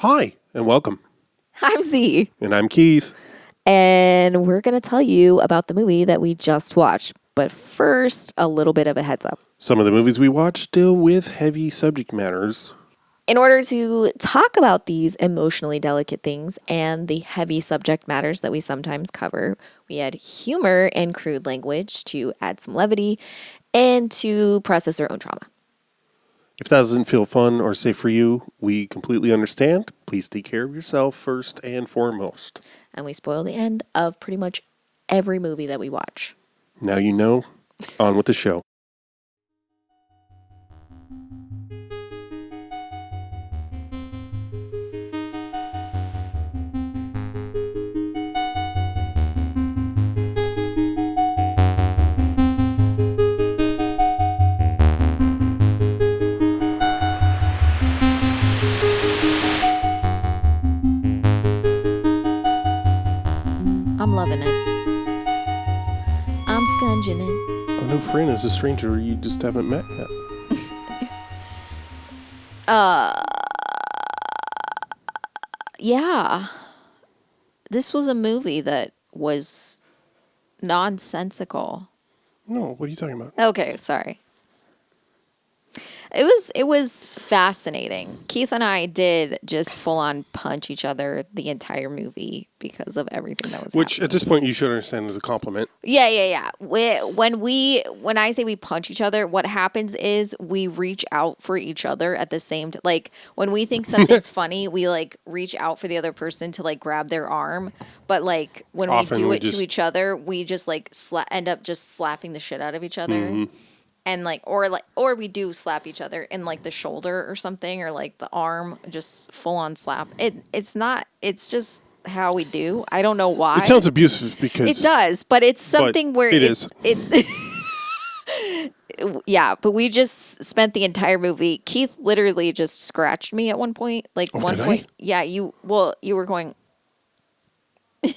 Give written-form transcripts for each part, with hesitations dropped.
Hi, and welcome. I'm Z, And I'm Keith. and we're going to tell you about the movie that we just watched. But first, a little bit of a heads up. Some of the movies we watch deal with heavy subject matters. In order to talk about these emotionally delicate things and the heavy subject matters that we sometimes cover, we add humor and crude language to add some levity and to process our own trauma. If that doesn't feel fun or safe for you, we completely understand. Please take care of yourself first and foremost. And we spoil the end of pretty much every movie that we watch. Now you know. On with the show. I'm loving it. I'm scunging it. Oh, no friend is a stranger you just haven't met yet. Yeah. This was a movie that was nonsensical. No, what are you talking about? Okay, sorry. It was fascinating. Keith and I did just full on punch each other the entire movie because of everything that was Which, happening. at this point, you should understand is a compliment. Yeah. When I say we punch each other, what happens is we reach out for each other at the same time. Like when we think something's funny, we like reach out for the other person to like grab their arm. But like when Often we do we it just- to each other, we just like end up just slapping the shit out of each other. Mm-hmm. And or we do slap each other in like the shoulder or something, or like the arm, just full on slap. It's just how we do. I don't know why. It sounds abusive because... It does, but it's something where it is. Yeah, but we just spent the entire movie. Keith literally just scratched me at one point. Like one did I? point. Yeah, you were going, I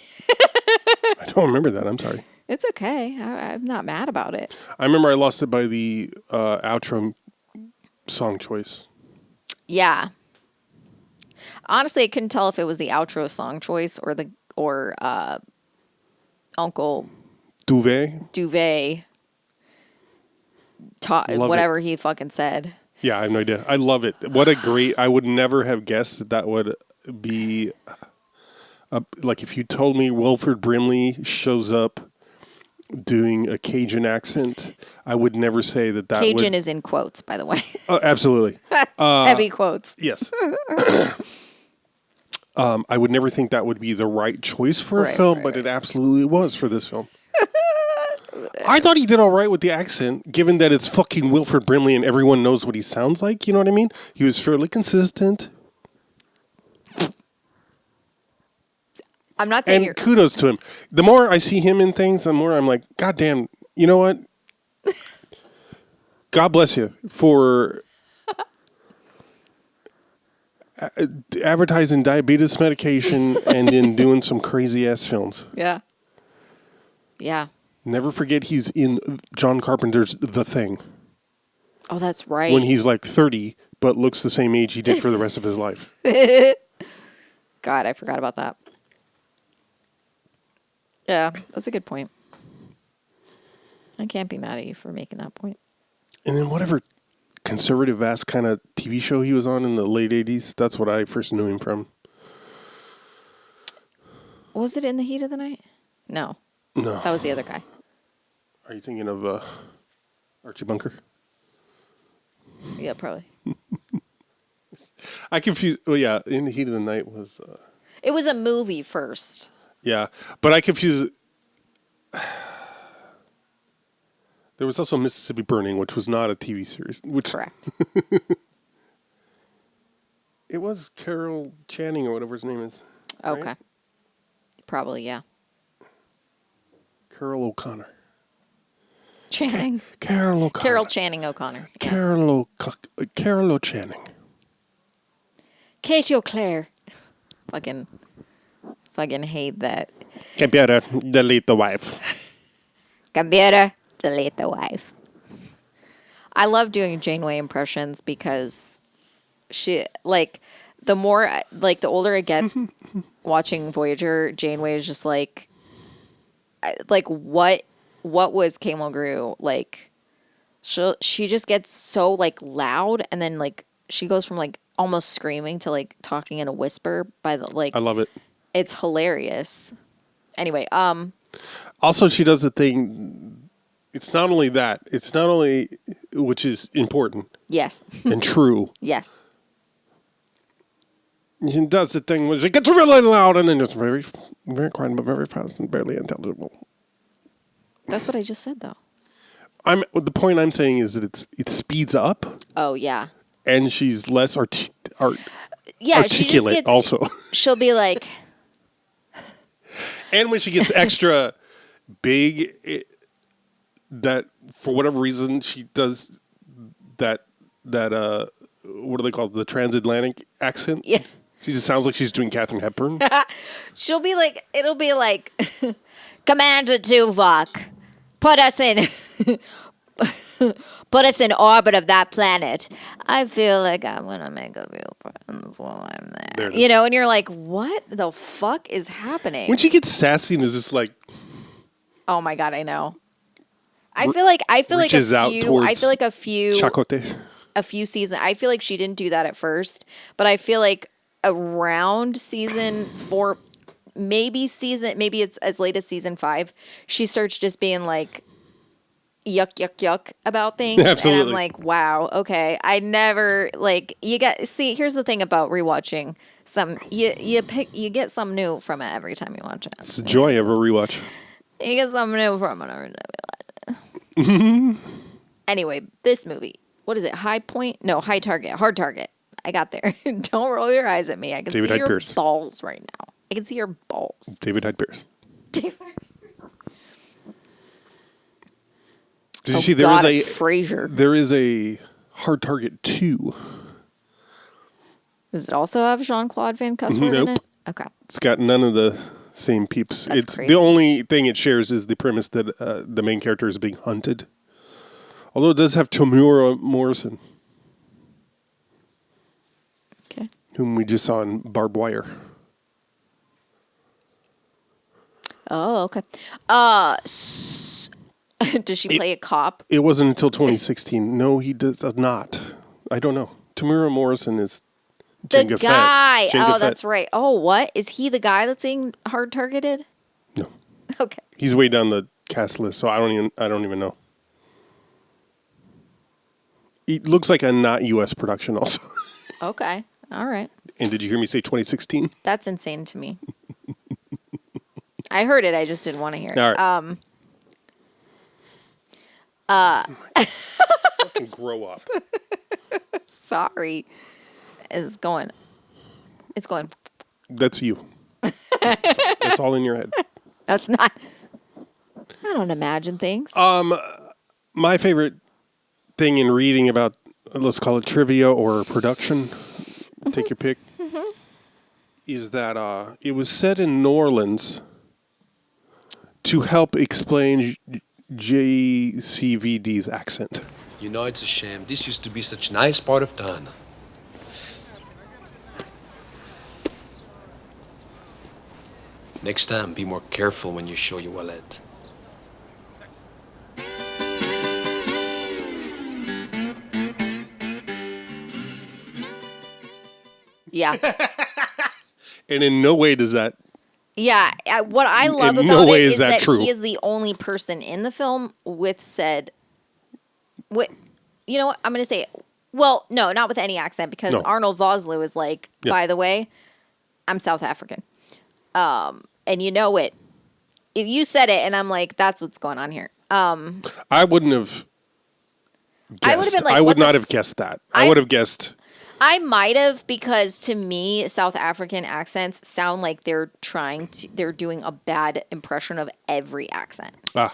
don't remember that. I'm sorry. it's okay. I'm not mad about it. I remember I lost it by the outro song choice. Yeah. Honestly, I couldn't tell if it was the outro song choice or Uncle Duvet Love whatever he fucking said. Yeah, I have no idea. I love it. What a great... I would never have guessed that would be... like if you told me Wilford Brimley shows up doing a Cajun accent, I would never say that Cajun would... is in quotes, by the way. Absolutely. Heavy quotes. Yes. I would never think that would be the right choice for a Right, film, right, but it absolutely was for this film. I thought he did all right with the accent, given that it's fucking Wilford Brimley and everyone knows what he sounds like. You know what I mean? He was fairly consistent. I'm not saying And kudos to him. The more I see him in things, the more I'm like, God damn, you know what? God bless you for advertising diabetes medication and in doing some crazy ass films. Yeah. Yeah. Never forget he's in John Carpenter's The Thing. Oh, that's right. When he's like 30, but looks the same age he did for the rest of his life. God, I forgot about that. Yeah, that's a good point. I can't be mad at you for making that point. And then whatever conservative-ass kind of TV show he was on in the late 80s, that's what I first knew him from. Was it In the Heat of the Night? No. No. That was the other guy. Are you thinking of Archie Bunker? Yeah, probably. I confused... Well, yeah, In the Heat of the Night was... It was a movie first. Yeah, but I confused... There was also Mississippi Burning, which was not a TV series. Correct. It was Carol Channing or whatever his name is. Okay. Right? Probably, yeah. Carol O'Connor. Channing. Carol O'Connor. Carol Channing O'Connor. Yeah. Carol O'Channing. Katie O'Clair. Fucking hate that. Computer, delete the wife. Computer, delete the wife. I love doing Janeway impressions because she, like, the more like the older I get watching Voyager, Janeway is just like what was Kay Mulgrew like? She just gets so like loud, and then like she goes from like almost screaming to like talking in a whisper by the like. I love it. It's hilarious. Anyway, Also, she does a thing. It's not only that. It's not only, which is important. Yes. And true. Yes. She does the thing where she gets really loud and then it's very, very quiet, but very fast and barely intelligible. That's what I just said, though. The point I'm saying is that it speeds up. Oh yeah. And she's less articulate. She just gets, also. She'll be like. And when she gets extra big, that for whatever reason she does that what do they call it? The transatlantic accent? Yeah. She just sounds like she's doing Katharine Hepburn. She'll be like, it'll be like, Commander Tuvok, put us in orbit of that planet. I feel like I'm gonna make a few friends while I'm there. You know, and you're like, what the fuck is happening? When she gets sassy and is just like, oh my god, I know. I feel like a few Chacote. A few seasons. I feel like she didn't do that at first, but I feel like around season 4, maybe it's as late as season 5, she starts just being like yuck about things. Absolutely. And I'm like, wow, okay. I never here's the thing about rewatching. You get something new from it every time you watch it. It's the joy of a rewatch. You get something new from it every time you watch it. Anyway, this movie. What is it? High Point? No, High Target. Hard Target. I got there. Don't roll your eyes at me. I can see your balls right now. I can see your balls. David Hyde Pierce. Did you see there is it's Frasier. There is a Hard Target 2. Does it also have Jean-Claude Van Cussberg in it? Okay. It's got none of the same peeps. That's crazy. The only thing it shares is the premise that the main character is being hunted. Although it does have Tamura Morrison. Okay. Whom we just saw in Barbed Wire. Oh, okay. Does she play a cop? It wasn't until 2016. No, he does not. I don't know. Tamura Morrison is the guy. Jango Fett. That's right. Oh, what? Is he the guy that's being hard targeted? No. Okay. He's way down the cast list, so I don't even know. It looks like a not U.S. production also. Okay. All right. And did you hear me say 2016? That's insane to me. I heard it. I just didn't want to hear it. All right. Fucking grow up. Sorry. It's going. That's you. That's all in your head. That's not. I don't imagine things. My favorite thing in reading about, let's call it trivia or production, take your pick, is that it was set in New Orleans to help explain JCVD's accent. You know, it's a shame. This used to be such a nice part of town. Next time, be more careful when you show your wallet. Yeah. And in no way does that... Yeah. What I love in about no way it is is that true. he is the only person in the film with said... You know what? I'm going to say... Well, no, not with any accent, because Arnold Vosloo is like, by the way, I'm South African. And you know it. If you said it, and I'm like, that's what's going on here. I wouldn't have guessed. I would have been like, I would not have guessed that. I would have guessed... I might have, because to me, South African accents sound like they're doing a bad impression of every accent. To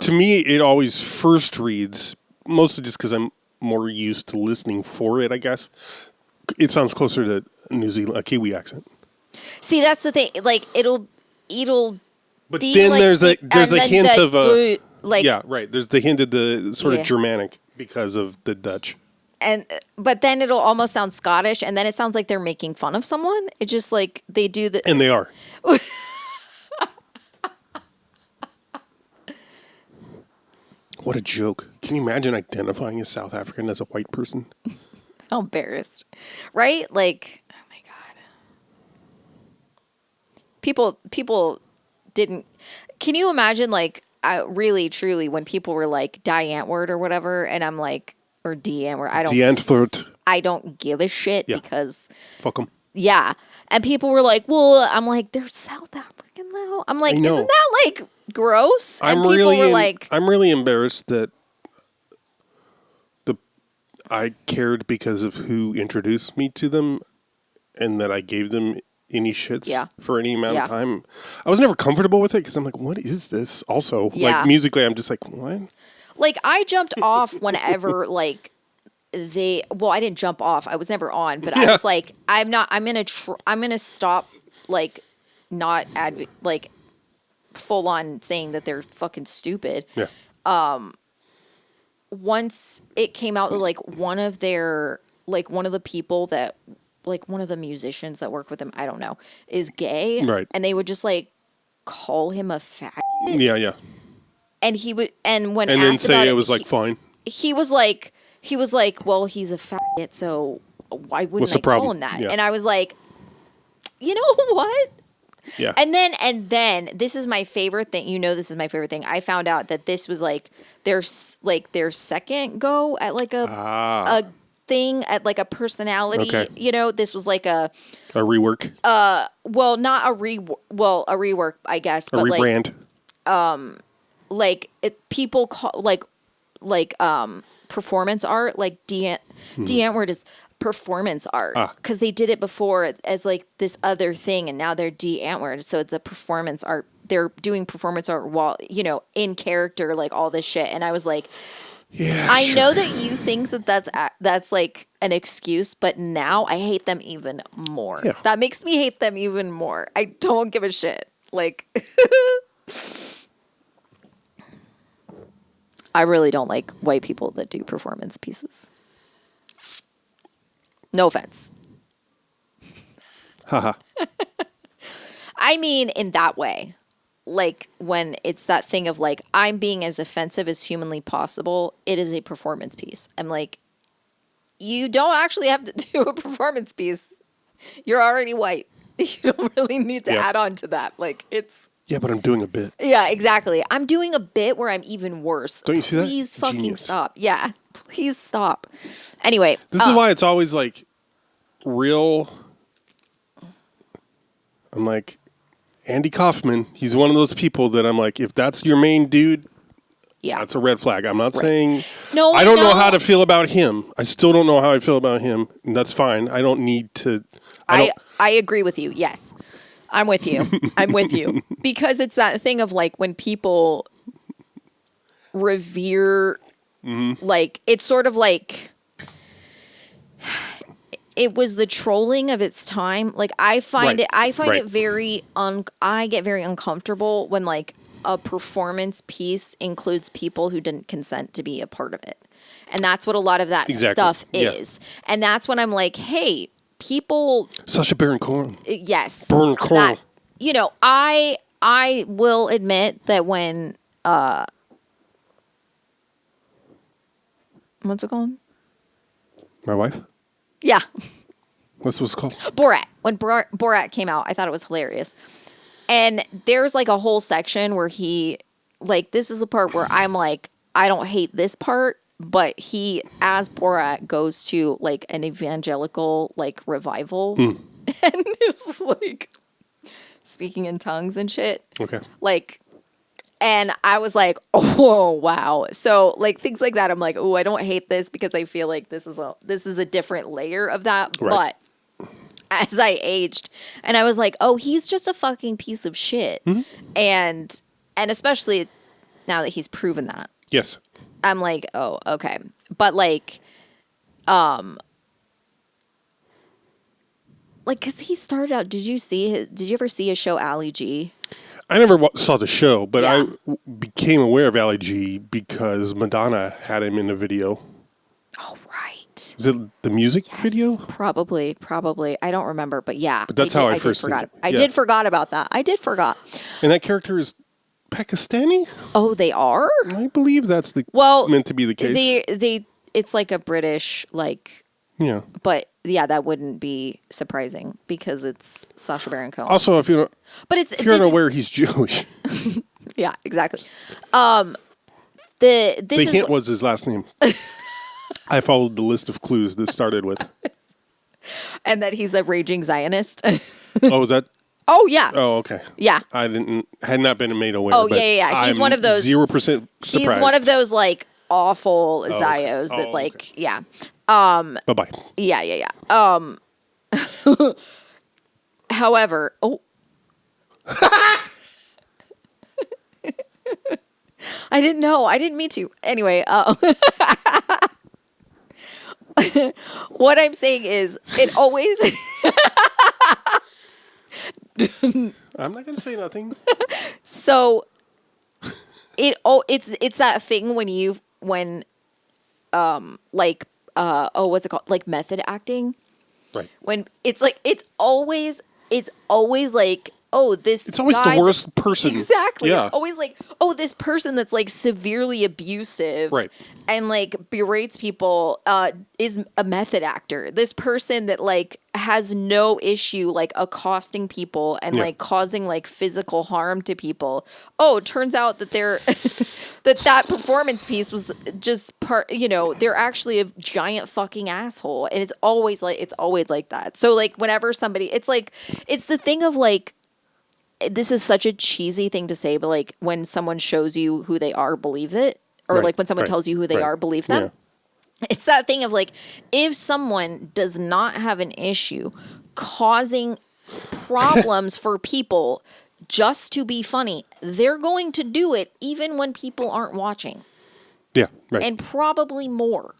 me, it always first reads, mostly just because I'm more used to listening for it, I guess. It sounds closer to New Zealand, a Kiwi accent. See, that's the thing. Like, it'll but be then like there's a hint of a... Like, yeah, right. There's the hint of the sort of Germanic because of the Dutch. but then it'll almost sound Scottish, and then it sounds like they're making fun of someone. It's just like they do the. And they are. What a joke. Can you imagine identifying as South African as a white person? How embarrassed. Right? Like, oh my God. People didn't. Can you imagine, like, really, truly, when people were like, Die Antwoord or whatever, and I'm like, or D Antwoord, I don't give a shit because. Fuck them. Yeah. And people were like, well, I'm like, they're South African though. I'm like, isn't that like gross? And people were like, I'm really embarrassed that I cared because of who introduced me to them and that I gave them any shits for any amount of time. I was never comfortable with it because I'm like, what is this? Also, like musically, I'm just like, what? Like I jumped off whenever like I didn't jump off. I was never on, but I was like, I'm gonna stop like not like full on saying that they're fucking stupid. Yeah. Once it came out that like one of the people that like one of the musicians that work with him, I don't know, is gay. Right. And they would just like call him a faggot. Yeah. And he would, and when and asked then say about it was like fine. He was like, well, he's a faggot, so why wouldn't I call him that? Yeah. And I was like, you know what? Yeah. And then this is my favorite thing. You know, this is my favorite thing. I found out that this was like their second go at like a thing at like a personality. Okay. You know, this was like a rework. Well, not a rework, I guess, but rebrand. People call like performance art, like Antwoord is performance art because they did it before as like this other thing, and now they're Antwoord, so it's a performance art. They're doing performance art while in character, like all this shit. And I was like, I know that you think that that's like an excuse, but now I hate them even more. Yeah. That makes me hate them even more. I don't give a shit. Like, I really don't like white people that do performance pieces. No offense. Haha. I mean, in that way. Like, when it's that thing of, like, I'm being as offensive as humanly possible, it is a performance piece. I'm like, you don't actually have to do a performance piece. You're already white. You don't really need to add on to that. Like, it's... Yeah, but I'm doing a bit. Yeah, exactly. I'm doing a bit where I'm even worse. Don't you see that? Please fucking Genius. stop. Yeah, please stop. Anyway. This is why it's always, like, real... I'm like... Andy Kaufman, he's one of those people that I'm like, if that's your main dude, that's a red flag. I'm not saying I don't know how to feel about him. I still don't know how I feel about him, and that's fine. I don't need to. I agree with you. Yes, I'm with you. I'm with you because it's that thing of like when people revere, like it's sort of like. It was the trolling of its time. Like I find it very I get very uncomfortable when like a performance piece includes people who didn't consent to be a part of it. And that's what a lot of that stuff is. And that's when I'm like, hey, people Sacha Baron Cohen. Yes. Baron Cohen. I will admit that when what's it called? My wife? Yeah. What's it called? Borat. When Borat came out, I thought it was hilarious. And there's like a whole section where he, like, this is the part where I'm like, I don't hate this part, but he, as Borat, goes to like an evangelical like revival and is like speaking in tongues and shit. Okay. Like, and I was like, oh, wow. So like things like that, I'm like, oh, I don't hate this because I feel like this is a different layer of that. Right. But as I aged and I was like, oh, he's just a fucking piece of shit. And especially now that he's proven that. Yes. I'm like, oh, okay. But like, cause he started out, did you ever see his show Ali G? I never saw the show, but I became aware of Ali G because Madonna had him in a video. Oh, right. Is it the music video? Probably. I don't remember, but yeah. But that's how I first forgot. think it. I Yeah. did forgot about that. I did forgot. And that character is Pakistani? Oh, they are? I believe that's meant to be the case. It's like a British, like, Yeah. but yeah, that wouldn't be surprising because it's Sacha Baron Cohen. Also, if you're this unaware, he's Jewish. yeah, exactly. The hint was his last name. I followed the list of clues that started with. And that he's a raging Zionist. Oh, is that? Oh yeah. Oh, okay. Yeah. Had not been made aware. Oh but yeah. He's I'm one of those 0% surprised. He's one of those like awful Zios okay. that like Okay. yeah. Bye bye. Yeah. However, I didn't know. I didn't mean to. Anyway, what I'm saying is, it always. I'm not going to say nothing. So, it's that thing when what's it called? Like method acting. Right. When it's always like, oh, this It's always guy the worst person. Exactly. Yeah. It's always like, oh, this person that's like severely abusive, Right. and like berates people is a method actor. This person that like has no issue like accosting people and like causing like physical harm to people. Oh, it turns out that they're that performance piece was just part, they're actually a giant fucking asshole. And it's always like that. So like whenever somebody, it's the thing of like, this is such a cheesy thing to say, but like when someone shows you who they are, believe it. Or like when someone tells you who they are, believe them. Yeah. It's that thing of like, if someone does not have an issue causing problems for people just to be funny, they're going to do it even when people aren't watching. Yeah, right. And probably more.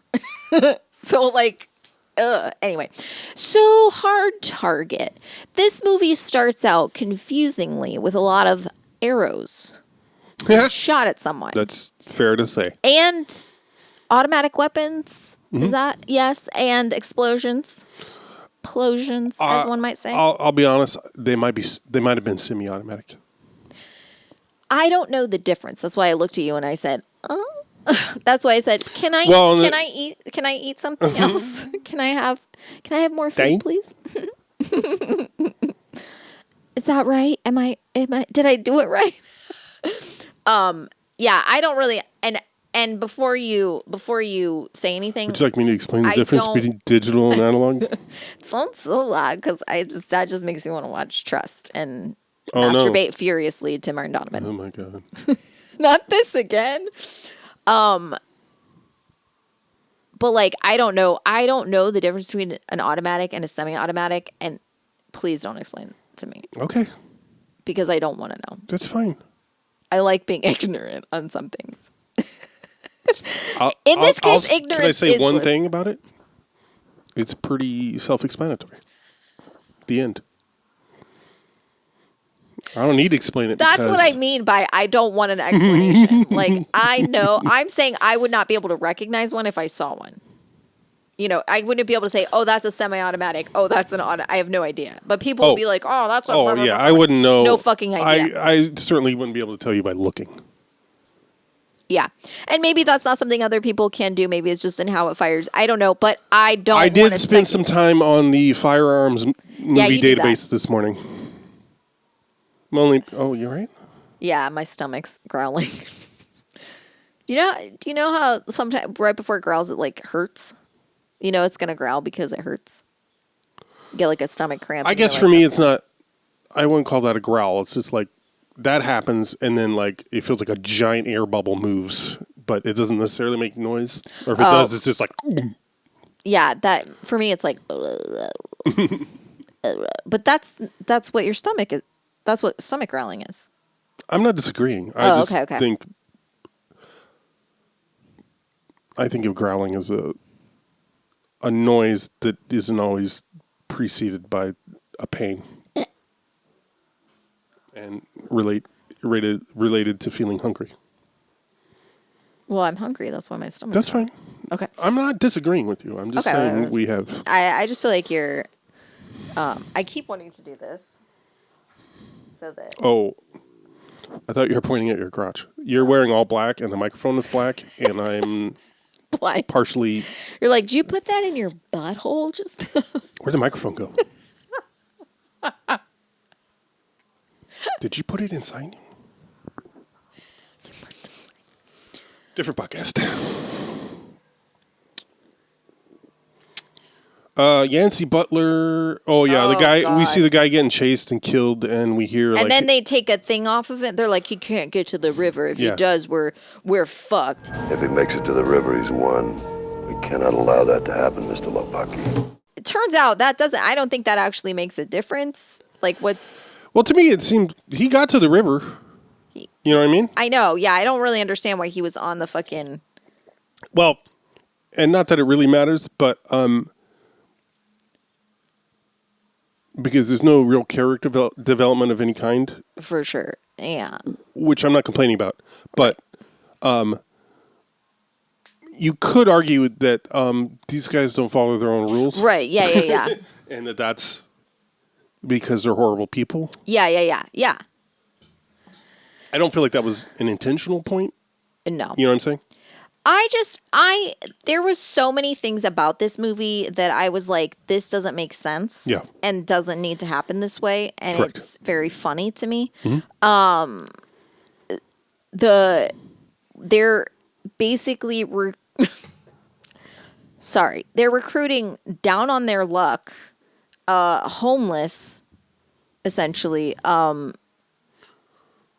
So like, anyway, so Hard Target. This movie starts out confusingly with a lot of arrows shot at someone. That's fair to say. And automatic weapons. Is that? Yes. And explosions. As one might say. I'll be honest. They might have been semi-automatic. I don't know the difference. That's why I looked at you and I said, "Oh." That's why I said, "Can I eat something else? Can I have more food, please?" Is that right? Did I do it right? Yeah, I don't really, and before you say anything, would you like me to explain the difference between digital and analog? It sounds so loud because that just makes me want to watch Trust and masturbate furiously to Martin Donovan. Oh my god! Not this again. But like I don't know the difference between an automatic and a semi-automatic, and please don't explain it to me. Okay. Because I don't want to know. That's fine. I like being ignorant on some things. Ignorance. Can I say is one bliss. thing about it? It's pretty self-explanatory. The end. I don't need to explain it. That's what I mean by I don't want an explanation. Like I know, I'm saying I would not be able to recognize one if I saw one. I wouldn't be able to say, "Oh, that's a semi-automatic. Oh, that's an auto." I have no idea. But people would be like, "Oh, that's a." Oh yeah, I wouldn't know. No fucking idea. I certainly wouldn't be able to tell you by looking. Yeah, and maybe that's not something other people can do. Maybe it's just in how it fires. I don't know, but I don't. I did spend some time on the firearms movie database this morning. Oh, you're right. Yeah, my stomach's growling. Do you know how sometimes right before it growls it like hurts? It's gonna growl because it hurts. You get like a stomach cramp. I guess for me, it's not. I wouldn't call that a growl. It's just like that happens, and then like it feels like a giant air bubble moves, but it doesn't necessarily make noise. Or if it does, it's just like. Yeah, that for me, it's like. But that's what your stomach is. That's what stomach growling is. I'm not disagreeing. I just think. I think of growling as a noise that isn't always preceded by a pain and related to feeling hungry. Well, I'm hungry. That's why my stomach. That's fine. Okay. I'm not disagreeing with you. I'm just saying we have. I just feel like you're. I keep wanting to do this. So that. Oh, I thought you were pointing at your crotch. You're wearing all black, and the microphone is black, and I'm Blind. partially. You're like, did you put that in your butthole? Just. Where'd the microphone go? Did you put it inside you? Different podcast. Yancey Butler. Oh yeah, the guy. God. We see the guy getting chased and killed, and we hear. And then they take a thing off of it. They're like, he can't get to the river. If he does, we're fucked. If he makes it to the river, he's won. We cannot allow that to happen, Mr. Lopaki. It turns out that doesn't. I don't think that actually makes a difference. Like, what's? Well, to me, it seemed he got to the river. You know what I mean? I know. Yeah, I don't really understand why he was on the fucking. Well, and not that it really matters, but because there's no real character development of any kind. For sure. Yeah. Which I'm not complaining about. But you could argue that these guys don't follow their own rules. Right. Yeah. And that's because they're horrible people. Yeah. I don't feel like that was an intentional point. No. You know what I'm saying? There was so many things about this movie that I was like, this doesn't make sense. Yeah. And doesn't need to happen this way. And Correct. It's very funny to me. Mm-hmm. They're basically, they're recruiting down on their luck, homeless, essentially,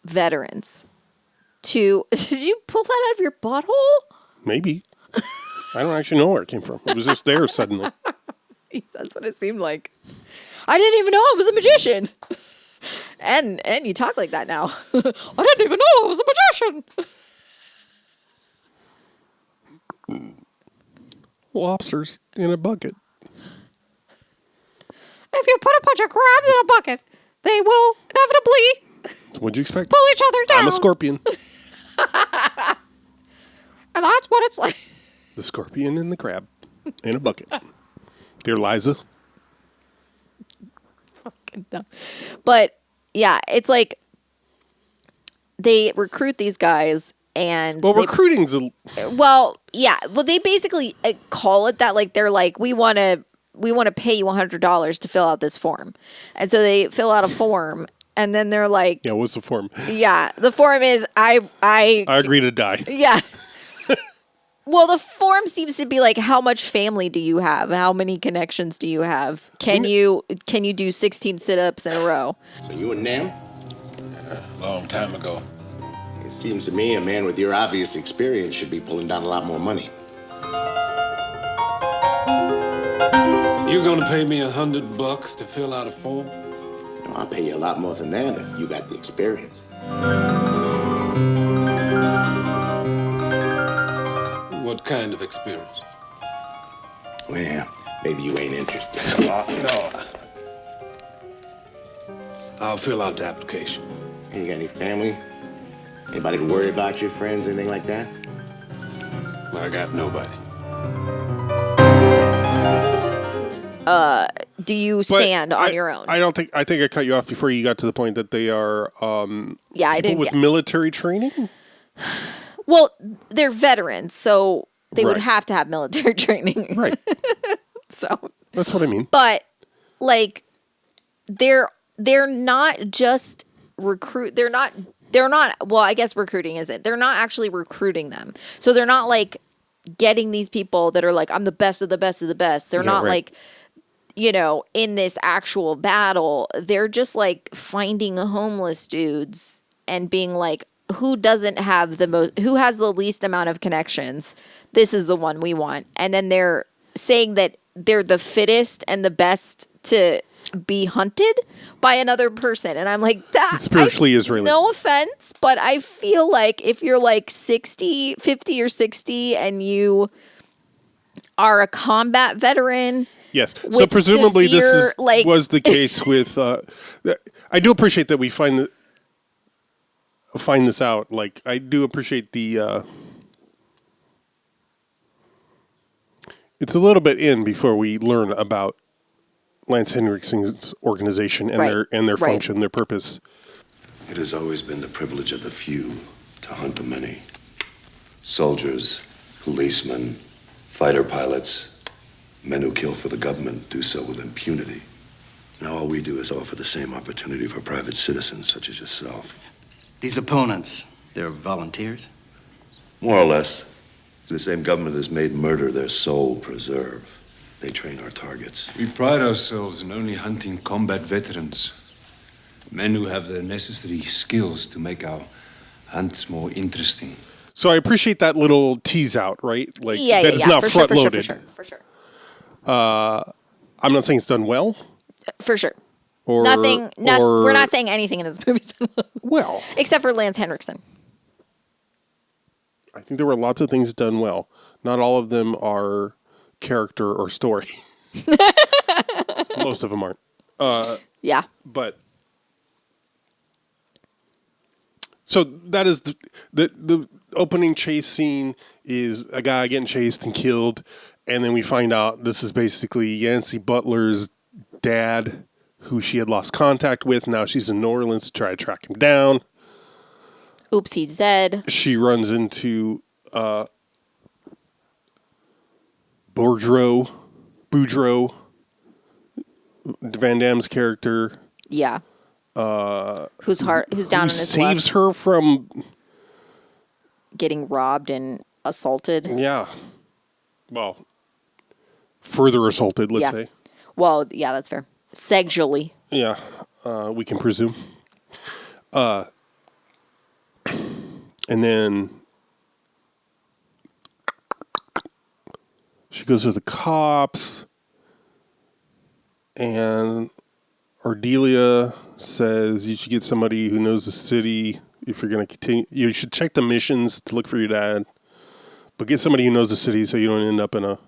veterans to, did you pull that out of your butthole? Maybe. I don't actually know where it came from. It was just there suddenly. That's what it seemed like. I didn't even know I was a magician. And you talk like that now. I didn't even know I was a magician. Lobsters in a bucket. If you put a bunch of crabs in a bucket, they will inevitably What'd you expect? pull each other down. I'm a scorpion. And that's what it's like. The scorpion and the crab in a bucket. Dear Liza. But yeah, it's like they recruit these guys and recruiting's well, they basically call it that. Like they're like, we want to pay you $100 to fill out this form, and so they fill out a form, and then they're like, yeah, what's the form? Yeah, the form is I agree to die. Yeah. Well, the form seems to be like, how much family do you have? How many connections do you have? Can you do 16 sit-ups in a row? So you and Nam? Long time ago. It seems to me a man with your obvious experience should be pulling down a lot more money. You're gonna pay me $100 to fill out a form? No, I'll pay you a lot more than that if you got the experience. What kind of experience? Well, maybe you ain't interested. No. I'll fill out the application. You got any family? Anybody to worry about your friends, anything like that? I got nobody. Do you stand on your own? I think I cut you off before you got to the point that they are I people didn't with military training. Well, they're veterans, so they would Right. have to have military training. Right. So That's what I mean. but like they're not just they're not well, I guess recruiting isn't. They're not actually recruiting them. So they're not like getting these people that are like, I'm the best of the best of the best. They're not right. like, in this actual battle. They're just like finding homeless dudes and being like, who doesn't have who has the least amount of connections? This is the one we want. And then they're saying that they're the fittest and the best to be hunted by another person. And I'm like, that Spiritually Israeli. No offense, but I feel like if you're like 50 or 60 and you are a combat veteran. Yes. So with presumably severe, was the case with. I do appreciate that we find this out. Like I do appreciate the It's a little bit in before we learn about Lance Henriksen's organization and Right. their Right. function, their purpose. It has always been the privilege of the few to hunt the many. Soldiers, policemen, fighter pilots, men who kill for the government do so with impunity. Now all we do is offer the same opportunity for private citizens such as yourself. These opponents, they're volunteers? More or less. The same government has made murder their sole preserve. They train our targets. We pride ourselves in only hunting combat veterans. Men who have the necessary skills to make our hunts more interesting. So I appreciate that little tease out, right? Like Yeah, that yeah, it's yeah. not For sure, front loaded. for sure. I'm not saying it's done well. For sure. Or We're not saying anything in this movie is done well. Well, Except for Lance Henriksen. I think there were lots of things done well. Not all of them are character or story. Most of them aren't. Yeah. But so that is the opening chase scene is a guy getting chased and killed, and then we find out this is basically Yancey Butler's dad, who she had lost contact with. Now she's in New Orleans to try to track him down. Oops, he's dead. She runs into Boudreaux, Van Damme's character. Yeah. Who's down Who on his saves luck, her from getting robbed and assaulted. Yeah. Well, further assaulted, let's Yeah. say. Well, yeah, that's fair. Sexually. Yeah, we can presume. And then she goes to the cops, and Ardelia says you should get somebody who knows the city if you're going to continue. You should check the missions to look for your dad, but get somebody who knows the city so you don't end up in a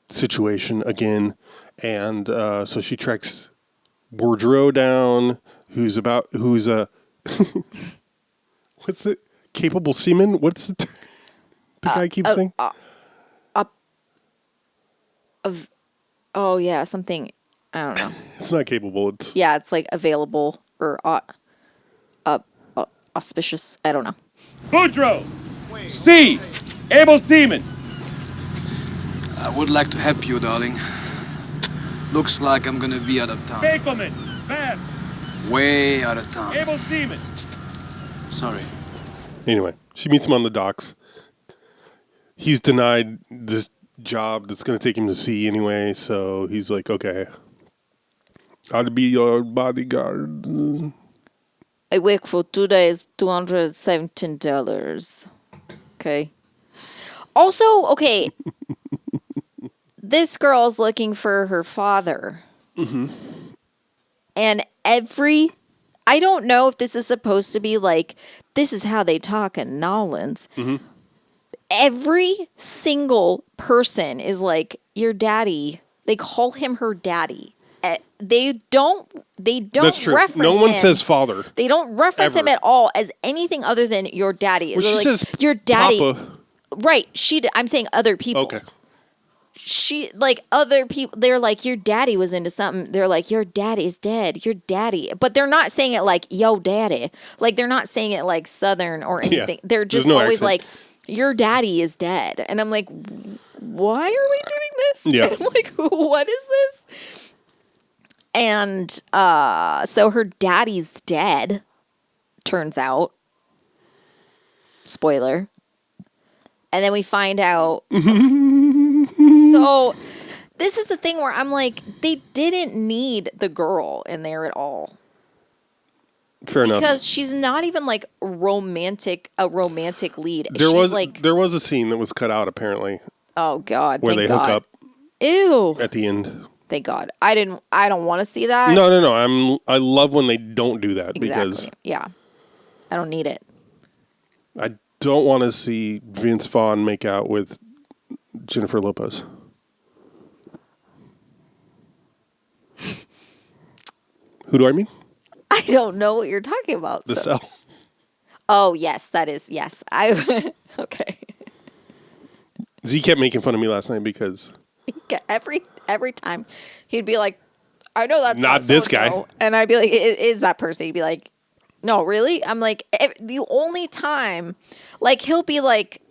situation again. And so she tracks Boudreaux down, who's a what's it? Capable seaman? What's the guy keeps saying? Oh, yeah, something. I don't know. It's not capable. It's Yeah, it's like available or auspicious. I don't know. Boudreaux! C! Able seaman! I would like to help you, darling. Looks like I'm gonna be out of town. Bakelman! Fast! Way out of town. Able seaman! Sorry. Anyway, she meets him on the docks. He's denied this job that's going to take him to sea anyway, so he's like, okay, I'll be your bodyguard. I work for 2 days, $217. Okay. Also, okay, this girl's looking for her father. Mm-hmm. And I don't know if this is supposed to be like, this is how they talk in Nolans. Mm-hmm. Every single person is like, your daddy. They call him her daddy. They don't That's true. reference No one him. says father. They don't reference him Ever. at all as anything other than your daddy. Well, They're she like, says your daddy. Papa. Right. I'm saying other people. Okay. Other people, they're like, your daddy was into something. They're like, your daddy's dead. Your daddy. But they're not saying it like, yo, daddy. Like, they're not saying it like Southern or anything. Yeah. They're just There's no always accent. like, your daddy is dead. And I'm like, why are we doing this? Yeah. I'm like, what is this? And so her daddy's dead, turns out. Spoiler. And then we find out. So this is the thing where I'm like, they didn't need the girl in there at all. Fair enough. Because she's not even like a romantic lead. There She's was like, there was a scene that was cut out apparently oh God, where thank they hook God. up Ew. at the end. Thank God. I don't want to see that. No. I love when they don't do that because Exactly. Yeah. I don't need it. I don't want to see Vince Vaughn make out with Jennifer Lopez. Who do I mean? I don't know what you're talking about. The so- Cell. Oh, yes, that is. Yes. Okay. Z kept making fun of me last night because Every time he'd be like, I know that's Not this guy. so-and-so. And I'd be like, it is that person. He'd be like, no, really? I'm like, the only time, like, he'll be like,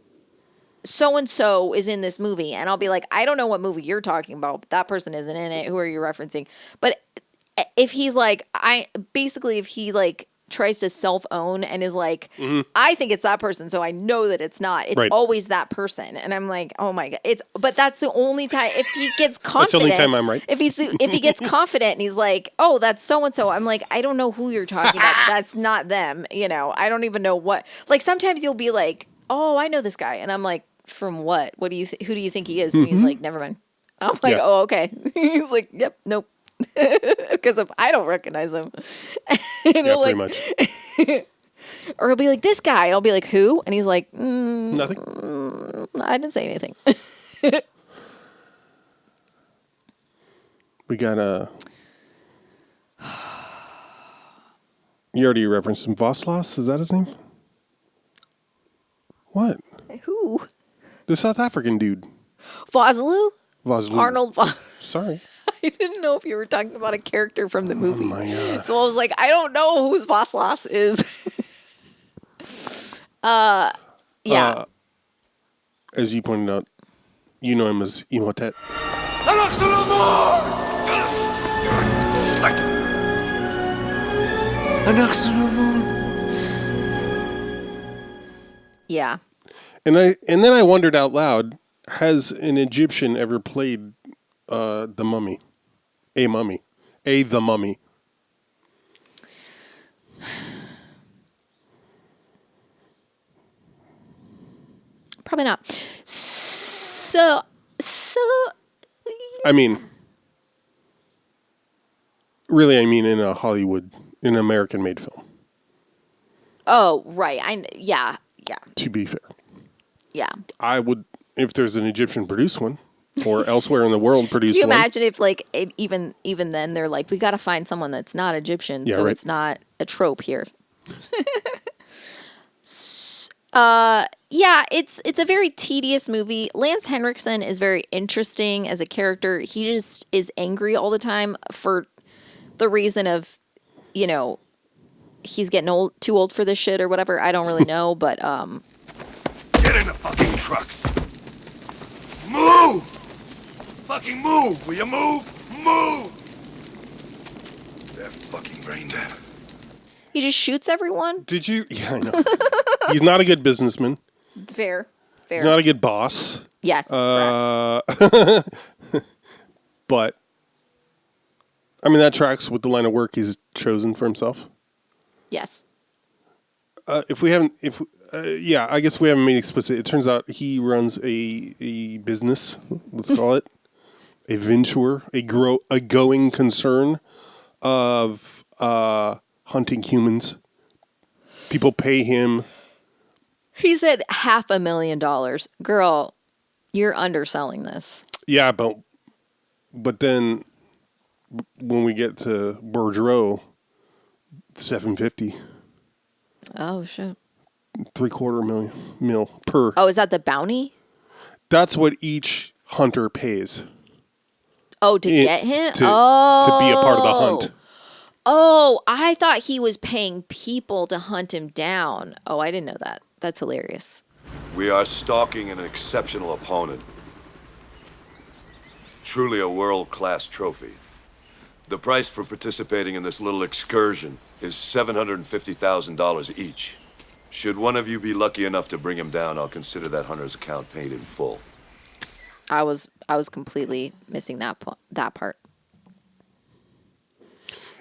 so-and-so is in this movie. And I'll be like, I don't know what movie you're talking about, but that person isn't in it. Who are you referencing? But if he's like, if he like tries to self-own and is like, I think it's that person, so I know that it's not. It's Right. always that person. And I'm like, oh my God. But that's the only time, if he gets confident. That's the only time I'm right. If he gets confident and he's like, oh, that's so-and-so, I'm like, I don't know who you're talking about. That's not them. You know, I don't even know what. Like, sometimes you'll be like, oh, I know this guy. And I'm like, from what? What do you who do you think he is? And he's like, never mind. I'm like, Yeah. oh, okay. He's like, yep, nope. Because if I don't recognize him. And yeah, he'll pretty like, much or he'll be like, this guy. And I'll be like, who? And he's like, nothing. I didn't say anything. We got You already referenced him. Voslas, is that his name? What? Who? The South African dude. Vosloo? Vosloo. Arnold Sorry. I didn't know if you were talking about a character from the movie. Oh my God. So I was like, I don't know who's Voslas is. Yeah. As you pointed out, you know him as Imhotep. Yeah. And then I wondered out loud, has an Egyptian ever played the mummy? A mummy. The mummy. Probably not. So I mean, really, I mean in a Hollywood, in an American-made film, oh, right. Yeah. to be fair. Yeah. I would, if there's an Egyptian-produced one, or elsewhere in the world produced Can you one. imagine if like even then they're like, we got to find someone that's not Egyptian, Yeah, so right. it's not a trope here. Yeah, it's a very tedious movie. Lance Henriksen is very interesting as a character. He just is angry all the time for the reason of, you know, he's getting too old for this shit or whatever. I don't really know, but Get in the fucking truck. Move! Fucking move! Will you move? Move! They're fucking brain dead. he just shoots everyone. Did you? Yeah, I know. He's not a good businessman. Fair. He's not a good boss. Yes. Correct. But, I mean, that tracks with the line of work he's chosen for himself. Yes. I guess we haven't made explicit. It turns out he runs a business, let's call it, a venture, a going concern of hunting humans. People pay him. He said $500,000. Girl, you're underselling this. Yeah, but then when we get to Bourgeois, $750,000, Oh shit. $750,000 per. Oh, is that the bounty? That's what each hunter pays. Oh, to get him? To be a part of the hunt. Oh, I thought he was paying people to hunt him down. Oh, I didn't know that. That's hilarious. We are stalking an exceptional opponent. Truly a world-class trophy. The price for participating in this little excursion is $750,000 each. Should one of you be lucky enough to bring him down, I'll consider that hunter's account paid in full. I was completely missing that part.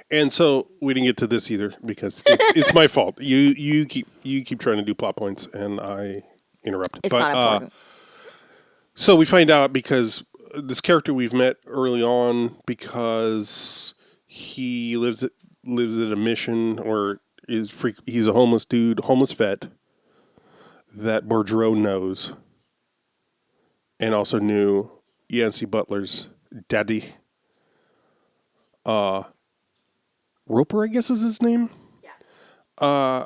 And so we didn't get to this either because it's my fault. You keep trying to do plot points and I interrupt. It's not important. So we find out because this character we've met early on because he lives at a mission or he's a homeless dude, homeless vet that Bourgeois knows and also knew Yancey Butler's daddy. Roper, I guess is his name. Yeah.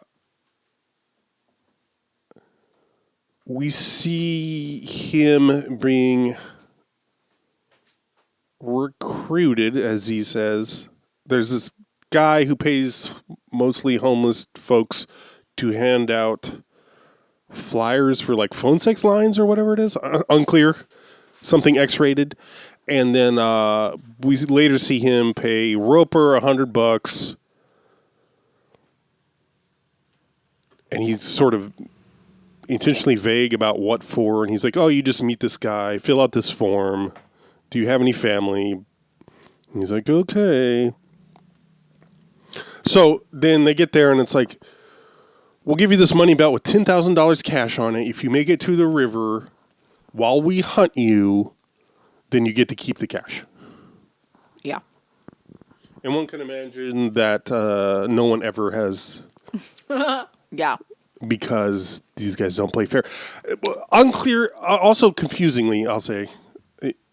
we see him being recruited, as he says. There's this guy who pays mostly homeless folks to hand out flyers for like phone sex lines or whatever it is. Unclear. Something X-rated. And then we later see him pay Roper $100. And he's sort of intentionally vague about what for. And he's like, oh, you just meet this guy, fill out this form. Do you have any family? And he's like, okay. So then they get there and it's like, we'll give you this money belt with $10,000 cash on it. If you make it to the river while we hunt you, then you get to keep the cash. Yeah. And one can imagine that no one ever has. Yeah. Because these guys don't play fair. Unclear, also confusingly, I'll say,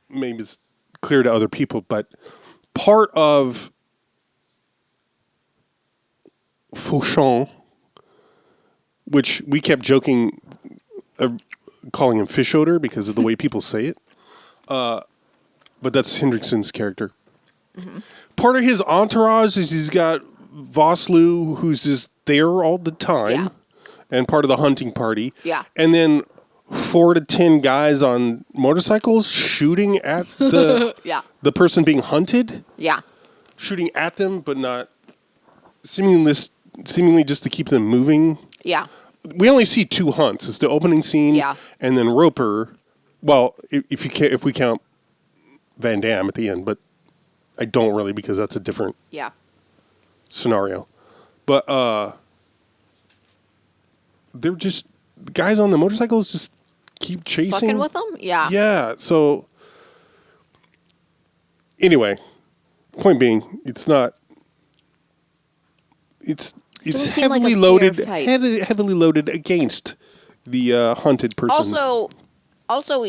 maybe it's clear to other people, but part of Fauchon, which we kept joking, calling him fish odor because of the way people say it, but that's Hendrickson's character. Mm-hmm. Part of his entourage is he's got Vosloo, who's just there all the time. Yeah. And part of the hunting party. Yeah. And then 4 to 10 guys on motorcycles shooting at the yeah. the person being hunted. Yeah. Shooting at them, but not seemingly just to keep them moving. Yeah. We only see 2 hunts. It's the opening scene. Yeah. And then Roper. Well, if we count Van Damme at the end, but I don't really because that's a different scenario. But they're just guys on the motorcycles just keep chasing. Fucking with them? Yeah. Yeah. So anyway, point being, it's not. It's heavily loaded. Heavily loaded against the hunted person. Also,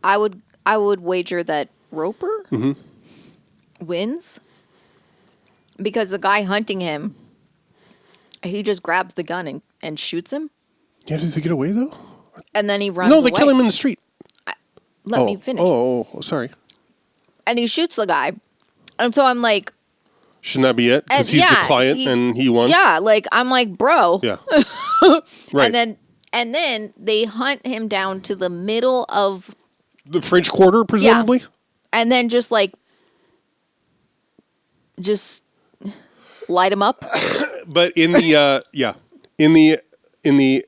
I would wager that Roper wins because the guy hunting him, he just grabs the gun and shoots him. Yeah, does he get away though? And then he runs. No, they kill him in the street. Let me finish. Oh, sorry. And he shoots the guy, and so I'm like, shouldn't that be it? Because he's the client and he won. Yeah, like I'm like, bro. Yeah. Right. And then they hunt him down to the middle of the French Quarter, presumably. Yeah. And then just light him up. But in the in the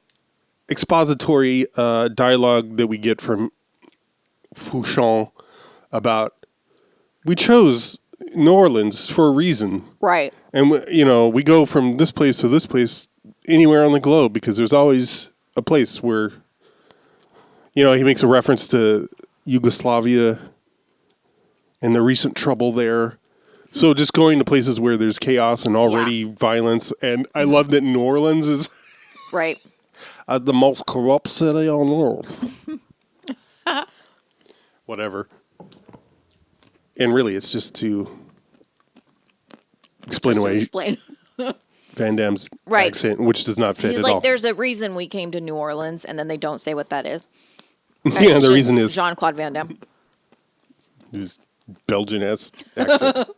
expository dialogue that we get from Fauchon about we chose New Orleans for a reason, right? And we go from this place to this place anywhere on the globe because there's always a place where he makes a reference to Yugoslavia and the recent trouble there. So just going to places where there's chaos and already violence. And I love that New Orleans is right the most corrupt city on earth. Whatever. And really, it's just to explain away Van Damme's accent, which does not fit He's at like, all. there's a reason we came to New Orleans, and then they don't say what that is. Yeah, the reason is Jean-Claude Van Damme. His Belgian-ass accent.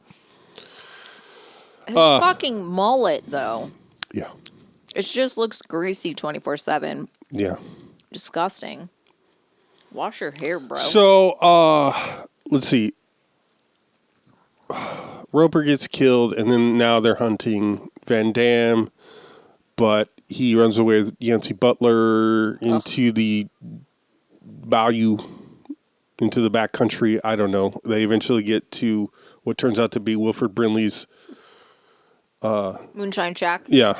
His fucking mullet, though. Yeah. It just looks greasy 24/7. Yeah. Disgusting. Wash your hair, bro. So, let's see. Roper gets killed, and then now they're hunting Van Damme, but he runs away with Yancey Butler into the bayou, into the back country. I don't know. They eventually get to what turns out to be Wilford Brimley's Moonshine Shack. Yeah.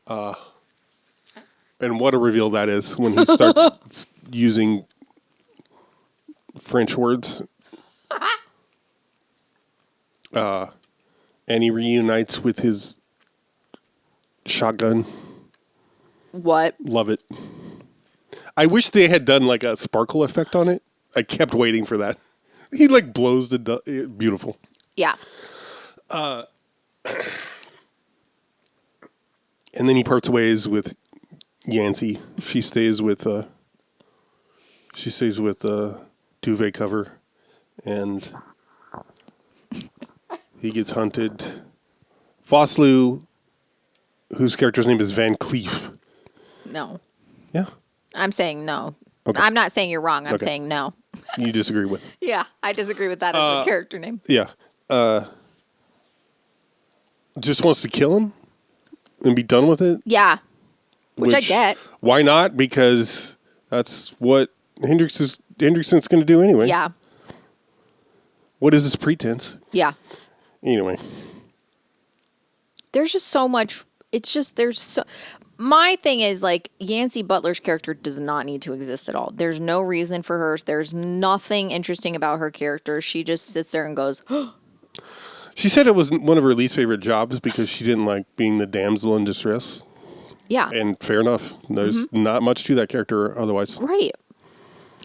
And what a reveal that is when he starts using French words. And he reunites with his shotgun. What? Love it. I wish they had done like a sparkle effect on it. I kept waiting for that. He blows the beautiful. Yeah. And then he parts ways with Yancey. She stays with duvet cover, and he gets hunted. Vosloo, whose character's name is Van Cleef. No. Yeah. I'm saying no. Okay. I'm not saying you're wrong. I'm Okay. saying no. You disagree with. Yeah, I disagree with that as a character name. Yeah. Just wants to kill him and be done with it. Yeah. Which I get. Why not? Because that's what Hendrickson's going to do anyway. Yeah. What is this pretense? Yeah. Anyway. There's just so much. It's just, my thing is, like, Yancey Butler's character does not need to exist at all. There's no reason for her. There's nothing interesting about her character. She just sits there and goes, She said it was one of her least favorite jobs because she didn't like being the damsel in distress. yeah. And fair enough. There's not much to that character otherwise. Right.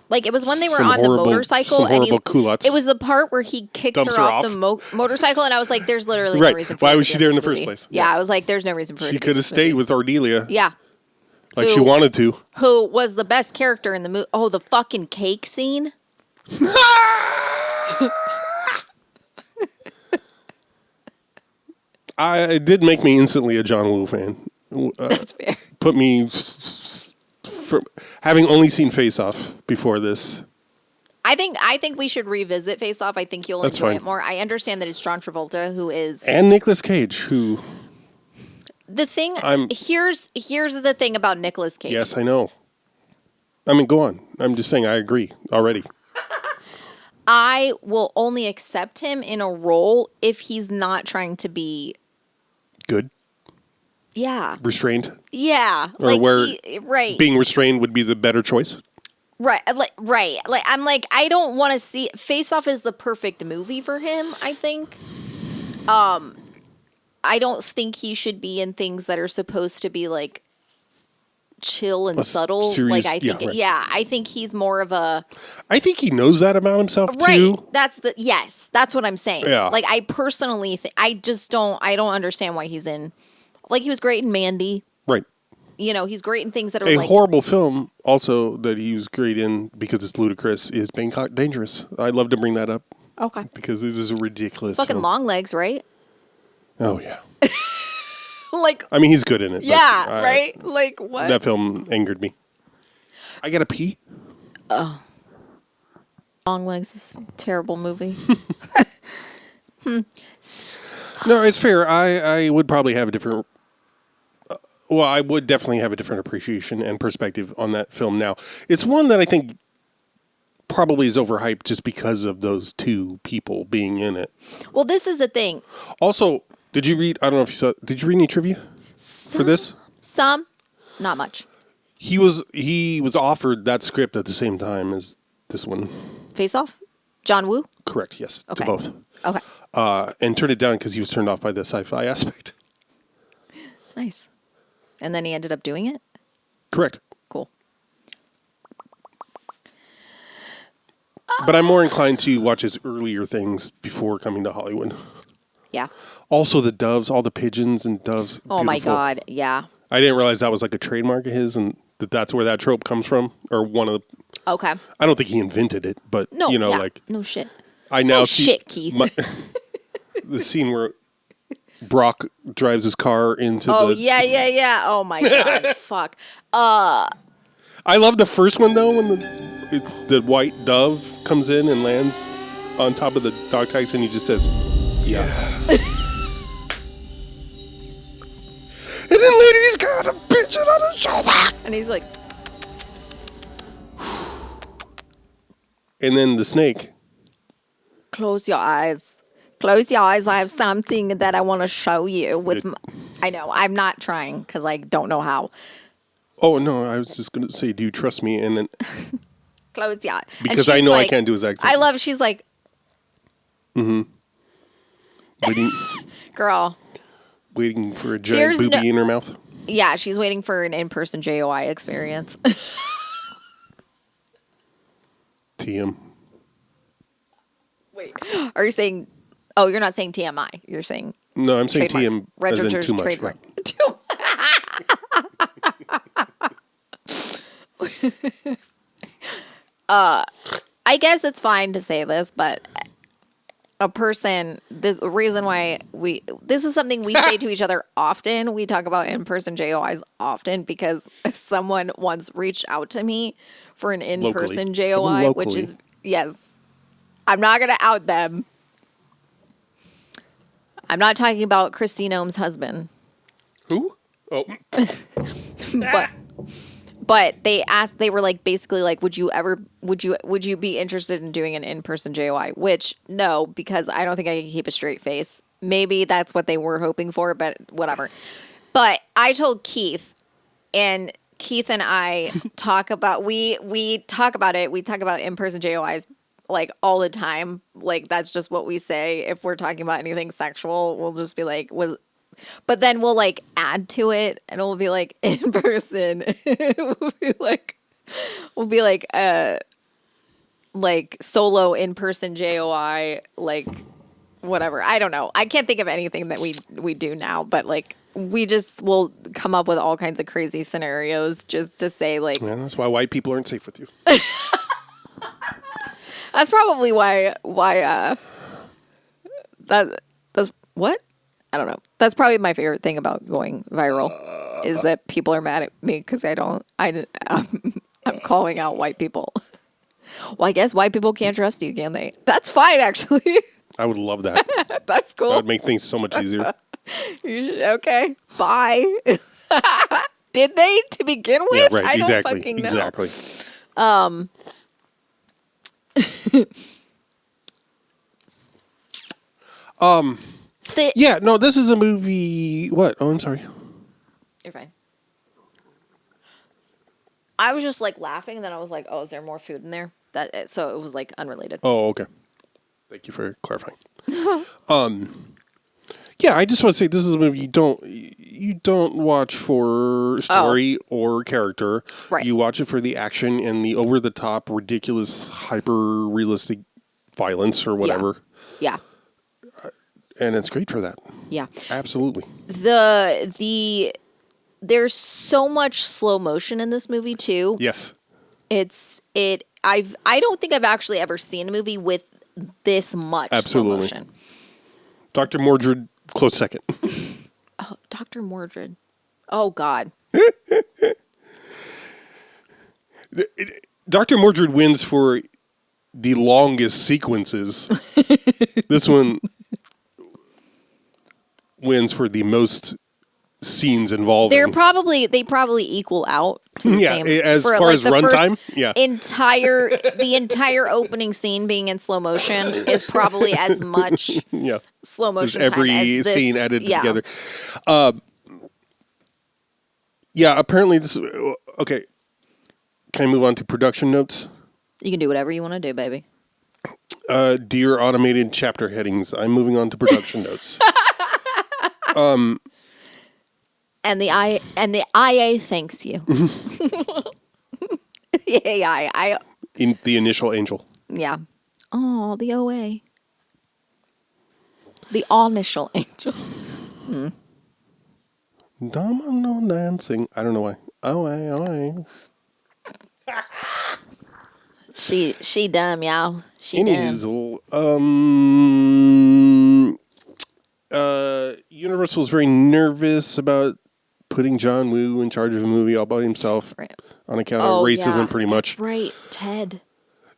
Like, it was when they were Some on the horrible- motorcycle. some and horrible culottes. it was the part where he kicks Dumps her her off off. the motorcycle, and I was like, there's literally Right. no reason for Why her to was be she there in this the first movie. place? Yeah, Yeah. I was like, there's no reason for her She to be could in have this stayed movie. with Ardelia Yeah. like she wanted to. Who was the best character in the movie? Oh, the fucking cake scene. It did make me instantly a John Woo fan. That's fair. Put me having only seen Face Off before this. I think we should revisit Face Off. I think you'll That's enjoy fine. it more. I understand that it's John Travolta who is And Nicolas Cage, who the thing. I'm- Here's the thing about Nicolas Cage. yes, I know. I mean, go on. I'm just saying I agree already. I will only accept him in a role if he's not trying to be. Good. Yeah. Restrained. Yeah. Or where right. being restrained would be the better choice. Right. Right. Like, I'm like, I don't want to see. Face Off is the perfect movie for him, I think. I don't think he should be in things that are supposed to be like chill and subtle. serious- Like, I think, yeah, right. I think he's more of a. I think he knows that about himself Right. too. That's what I'm saying. Yeah. Like, I personally I don't understand why he's in. Like, he was great in Mandy. Right. You know, he's great in things that are A like. horrible film also that he was great in because it's ludicrous is Bangkok Dangerous. I'd love to bring that up Okay. because this is a ridiculous Fucking film. Long Legs, right? Oh yeah. Like, I mean, he's good in it. but yeah, I- right? Like, what? That film angered me. I gotta pee. Long Legs is a terrible movie. No, it's fair. I would probably have a different. Well, I would definitely have a different appreciation and perspective on that film now. It's one that I think probably is overhyped just because of those two people being in it. Well, this is the thing. Also, did you read? I don't know if you saw. Did you read any trivia for this? Some, not much. He was offered that script at the same time as this one. Face Off? John Woo? Correct. Yes, Okay. to both. Okay. And turned it down because he was turned off by the sci-fi aspect. Nice. And then he ended up doing it? Correct. Cool. But I'm more inclined to watch his earlier things before coming to Hollywood. Yeah. Also, the doves, all the pigeons and doves. Oh, my beautiful. God. Yeah. I didn't realize that was like a trademark of his and that's where that trope comes from. Or one of the. Okay. I don't think he invented it, but, No, you know, yeah. like. No shit. I now No see shit, Keith. the scene where Brock drives his car into Oh, the. yeah. Oh, my God. Fuck. I love the first one, though, when it's the white dove comes in and lands on top of the dog tags and he just says, yeah. And then later he's got a pigeon on his shoulder. And he's like, And then the snake. close your eyes. Close your eyes. I have something that I want to show you. I know. I'm not trying because I don't know how. Oh, no, I was just going to say, do you trust me? And then, Close your eyes. And because I she's know I like- can't do his accent. I love, she's like, girl. Waiting for a giant There's booby no- in her mouth. Yeah, she's waiting for an in-person JOI experience. TM. Wait, are you saying? Oh, you're not saying TMI. You're saying No, I'm saying trademark. TM as in Registered too much. trademark. yeah. I guess it's fine to say this, but the reason why this is something we say to each other often. We talk about in-person JOIs often because someone once reached out to me for an in-person Locally. JOI, Someone which locally. is, yes, I'm not going to out them. I'm not talking about Christine Ohm's husband. Who? Oh, But they were like, basically like, would you be interested in doing an in-person JOI? Which, no, because I don't think I can keep a straight face. Maybe that's what they were hoping for, but whatever. But I told Keith, and Keith and I talk about, we talk about it. We talk about in-person JOIs like all the time. Like, that's just what we say. If we're talking about anything sexual, we'll just be like, but then we'll like add to it, and we'll be like in person. we'll be like solo in person JOI, like whatever. I don't know. I can't think of anything that we do now, but like we just will come up with all kinds of crazy scenarios just to say like. man, that's why white people aren't safe with you. That's probably why that's what. I don't know. That's probably my favorite thing about going viral is that people are mad at me because I'm calling out white people. Well, I guess white people can't trust you, can they? That's fine, actually. I would love that. That's cool. That would make things so much easier. Okay. Bye. Did they to begin with? Yeah, right. I don't Exactly. fucking know. Exactly. Yeah, no, this is a movie. What? Oh, I'm sorry. You're fine. I was just like laughing, and then I was like, "Oh, is there more food in there?" So it was like unrelated. Oh, okay. Thank you for clarifying. Yeah, I just want to say this is a movie you don't watch for story or character. Right. You watch it for the action and the over the top, ridiculous, hyper realistic violence or whatever. Yeah. And it's great for that. Yeah. Absolutely. There's so much slow motion in this movie too. Yes. I don't think I've actually ever seen a movie with this much Absolutely. slow motion. Dr. Mordred, close second. Oh, Dr. Mordred. Oh God. Dr. Mordred wins for the longest sequences. This one wins for the most scenes involved. They probably equal out to the same. As for, far like, as the runtime, first yeah. The entire opening scene being in slow motion is probably as much Yeah. slow motion There's every time as this, scene edited yeah. together. Yeah, apparently this. Okay. Can I move on to production notes? You can do whatever you want to do, baby. Dear automated chapter headings, I'm moving on to production notes. And the IA thanks you. The AI, In the initial angel. yeah. Oh, the OA. The initial angel. Domino dancing. I don't know why. Oh. She dumb, y'all. She dumb. Anywho, Universal was very nervous about putting John Woo in charge of a movie all by himself Right. on account of racism, yeah. pretty much. That's right, Ted.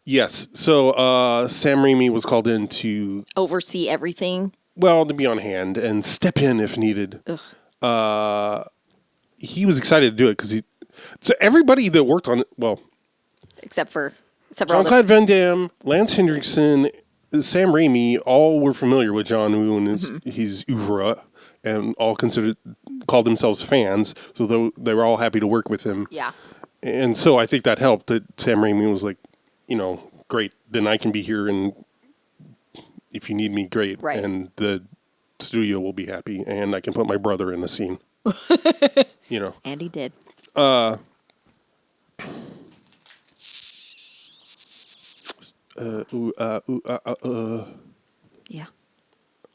Yes. So Sam Raimi was called in to, Oversee everything. well, to be on hand and step in if needed. Ugh. He was excited to do it because so everybody that worked on it, well, Except for all Jean-Claude Van Damme, Lance Hendrickson, Sam Raimi, all were familiar with John Woo and his oeuvre, and all called themselves fans. So they were all happy to work with him. Yeah. And so I think that helped. That Sam Raimi was like, great. Then I can be here, and if you need me, great. Right. And the studio will be happy, and I can put my brother in the scene. And he did. Yeah.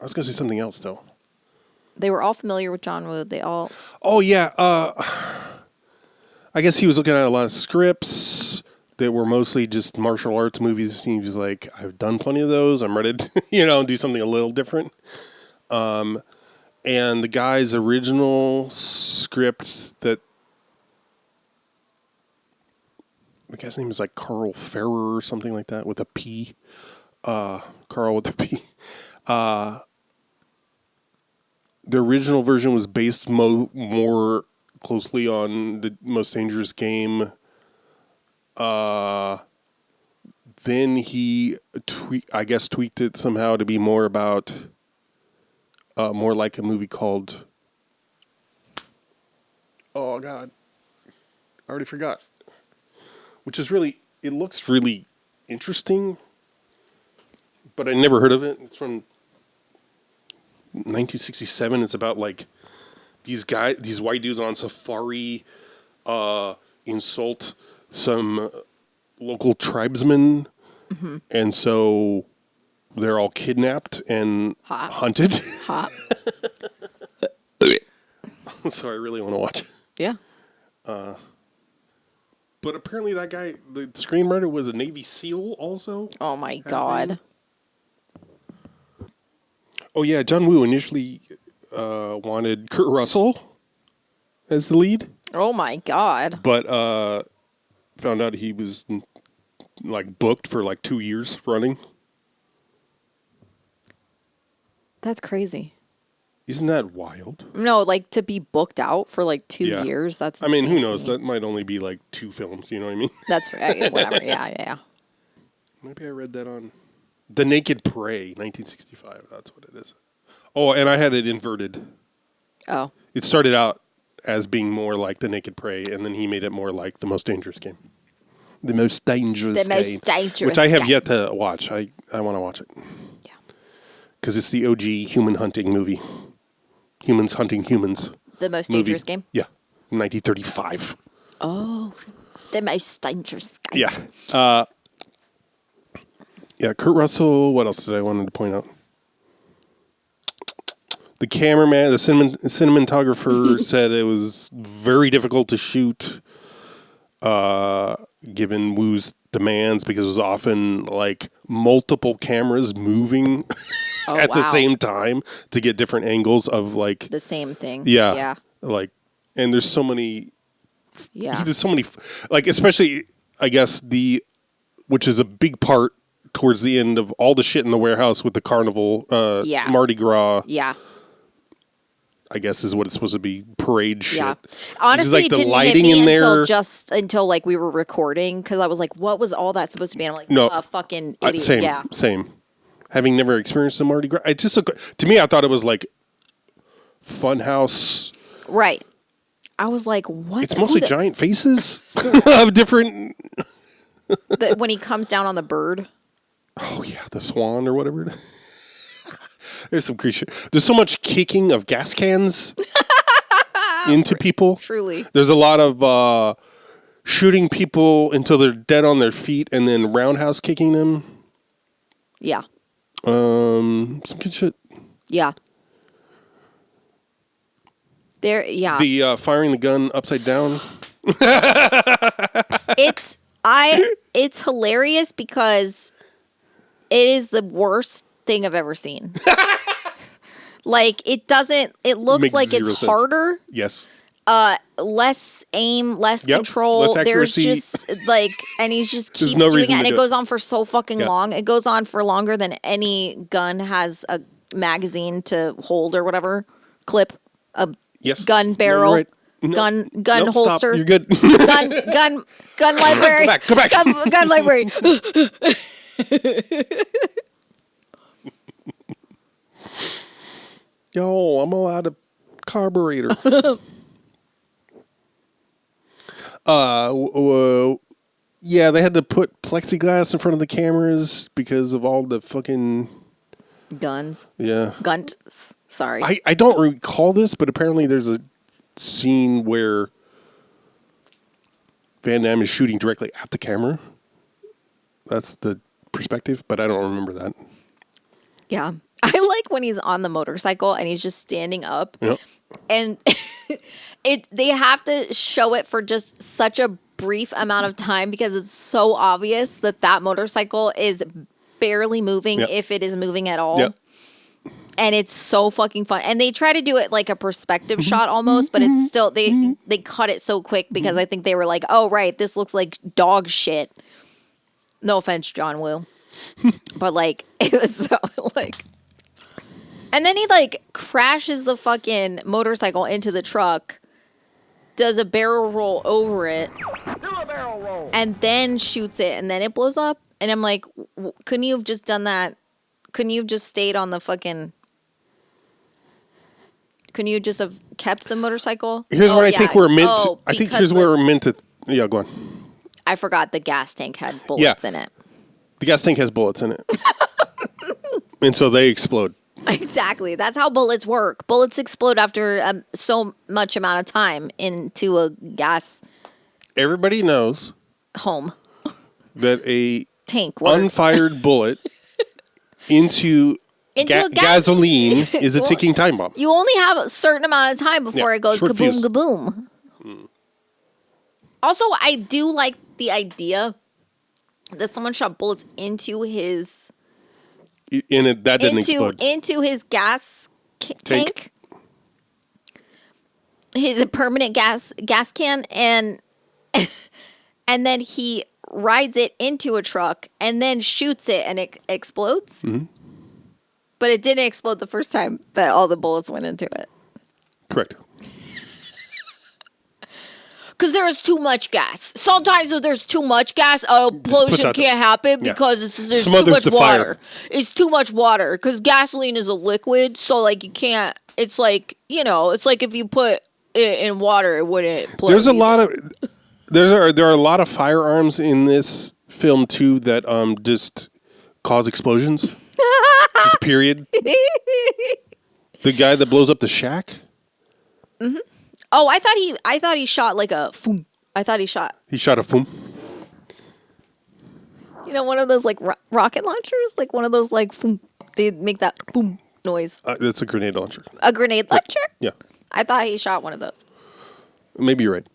I was going to say something else, though. They were all familiar with John Woo. They all. Oh, yeah. I guess he was looking at a lot of scripts that were mostly just martial arts movies. He was like, I've done plenty of those. I'm ready to, do something a little different. And the guy's original script the guy's name is like Carl Ferrer or something like that with a P. Carl with a P. The original version was based more closely on The Most Dangerous Game. Then he, tweaked it somehow to be more about, more like a movie called, oh God, I already forgot. Which is it looks really interesting, but I never heard of it. It's from 1967. It's about like these white dudes on safari, insult some local tribesmen, and so they're all kidnapped and hunted. Hot. So I really want to watch it. Yeah. But apparently that guy, the screenwriter, was a Navy SEAL also. Oh my God. Oh yeah, John Woo initially wanted Kurt Russell as the lead. Oh my God. But found out he was like booked for like 2 years running. That's crazy. Isn't that wild? No, like to be booked out for like 2 Yeah. years. That's I mean, who insane to knows? me. That might only be like 2 films. You know what I mean? That's whatever. Yeah. Maybe I read that on The Naked Prey, 1965. That's what it is. Oh, and I had it inverted. Oh. It started out as being more like The Naked Prey, and then he made it more like The Most Dangerous Game. The Most Dangerous Game. Which I have yet to watch. I want to watch it. Yeah. Because it's the OG human hunting movie. Humans hunting humans. The Most movie. Dangerous Game? Yeah. 1935. Oh. The Most Dangerous Game. Yeah. Kurt Russell. What else did I wanted to point out? The cameraman, the cinematographer said it was very difficult to shoot given Woo's demands because it was often like multiple cameras moving at the same time to get different angles of like the same thing. Yeah. Yeah. Like, and there's so many. Yeah. He does so many, like, especially, I guess, which is a big part towards the end of all the shit in the warehouse with the carnival, Mardi Gras. Yeah. I guess is what it's supposed to be, parade shit. Yeah. Honestly, like, it the didn't lighting hit me in there, until like we were recording because I was like, what was all that supposed to be? And I'm like, no, a fucking idiot. Same. Having never experienced the Mardi Gras, it just looked, to me, I thought it was like Funhouse. Right. I was like, what? It's mostly giant faces of different. When he comes down on the bird. Oh, yeah, the swan or whatever. There's some creature. There's so much kicking of gas cans into people. Truly. There's a lot of shooting people until they're dead on their feet and then roundhouse kicking them. Yeah. Some good shit. Yeah. Yeah. The firing the gun upside down. It's hilarious because it is the worst thing I've ever seen. Like it looks Makes like zero it's sense. harder. Yes. Less aim, less control. Less There's accuracy. just like, and he's just keeps no doing reason it, and to it do goes on for so fucking Yeah. long. It goes on for longer than any gun has a magazine to hold or whatever. Clip a Yes. gun No, barrel. you're right. No. Gun Nope, stop. holster. You're good. gun library. Go back. Gun library. Yo, I'm all out of carburetor. Yeah, they had to put plexiglass in front of the cameras because of all the fucking Guns. yeah. Gunts. Sorry. I don't recall this, but apparently there's a scene where Van Damme is shooting directly at the camera. That's the perspective, but I don't remember that. Yeah. I like when he's on the motorcycle and he's just standing up. Yep. And They have to show it for just such a brief amount of time because it's so obvious that motorcycle is barely moving, Yep. if it is moving at all. Yep. And it's so fucking fun. And they try to do it like a perspective shot almost, but it's still they cut it so quick because I think they were like, oh right, this looks like dog shit. No offense, John Woo. But like it was so like, and then he like crashes the fucking motorcycle into the truck, does a barrel roll over it, and then shoots it, and then it blows up. And I'm like, couldn't you have just done that? Couldn't you have just stayed on the fucking? Couldn't you just have kept the motorcycle? Here's what I think we're meant to. Oh, I think because here's where we're meant to. Yeah, go on. I forgot the gas tank had bullets in it. The gas tank has bullets in it, and so they explode. Exactly. That's how bullets work. Bullets explode after so much amount of time into a gas Everybody knows home that a tank. Works. unfired bullet into a gas- gasoline is a ticking time bomb. You only have a certain amount of time before Yeah, it goes short kaboom, fuse. kaboom. Also, I do like the idea that someone shot bullets into his That didn't explode. into his gas tank, his permanent gas can, and then he rides it into a truck and then shoots it and it explodes. Mm-hmm. But it didn't explode the first time that all the bullets went into it. Correct. Because there is too much gas. Sometimes if there's too much gas, explosion out the- can't happen Yeah. because there's too Smothers much the fire. water. It's too much water because gasoline is a liquid, so like you can't. It's like it's like if you put it in water, it wouldn't. There's a lot of there are a lot of firearms in this film too that just cause explosions. Just period. The guy that blows up the shack. Mm-hmm. Oh, I thought he shot like a. Foom. I thought he shot. He shot a foom. One of those like rocket launchers, like one of those like. Foom. They make that boom noise. That's a grenade launcher. A grenade launcher. Yeah. I thought he shot one of those. Maybe you're right.